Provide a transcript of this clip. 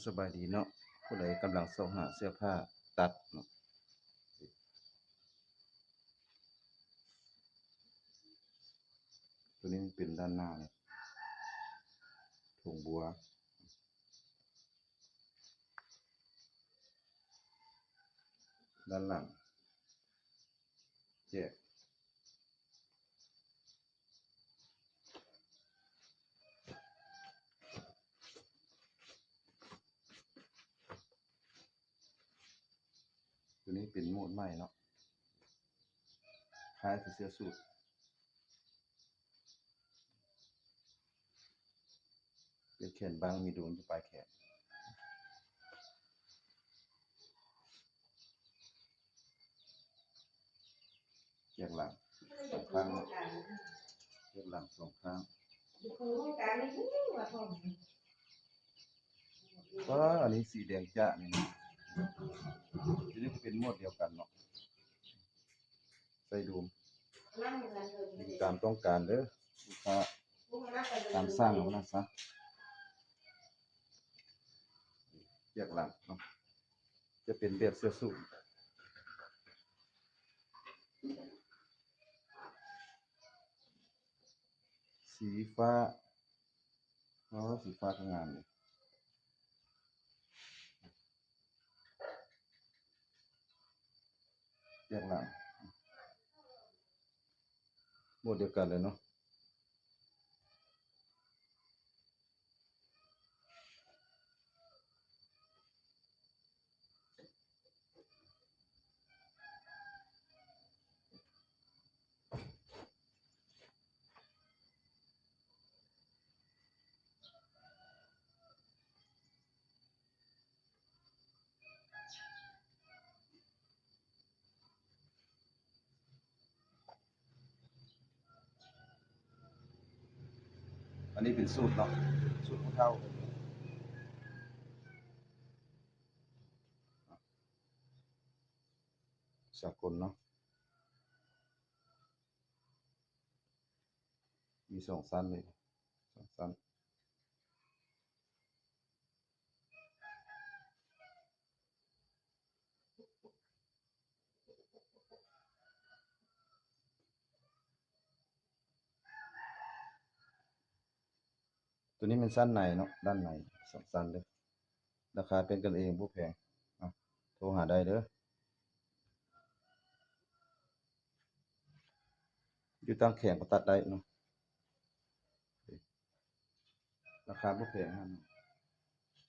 สบายดีเนาะผู้ใดกำลังเซ้าหาเสื้อผ้าตัดเนาะตัวนี้มันเป็นด้านหน้าเลยถุงบัวด้านหลังแยกตัวนี้เป็นโหมดใหม่เนาะคล้ายกับเสื้อสูทเป็นแขนบางมีดวงอยู่ปลายแขนแยกหลังสองข้างแยกหลังสองข้างก็อันนี้สีแดงจ้านี่นะทีนี้ก็เป็นโหมดเดียวกันเนาะใส่ดูมตามต้องการเด้อลูกค้าตามสร้างเอานะซะแยกหลังเนาะจะเป็นแบบเสื้อสูทสีฟ้าสีฟ้าทำงานเลยแยกหลังโหมดเดียวกันเลยเนาะอันนี้เป็นสูตรเนาะสูตรผู้เฒ่าสากลเนาะมีสองสั้นเลยสองสั้นตัวนี้เป็นสั้นในเนาะด้านในสองสั้นเลยราคาเป็นกันเองบ่แพงโทรหาได้เด้ออยู่ตามแขนก็ตัดได้เนาะราคาบ่แพงครับ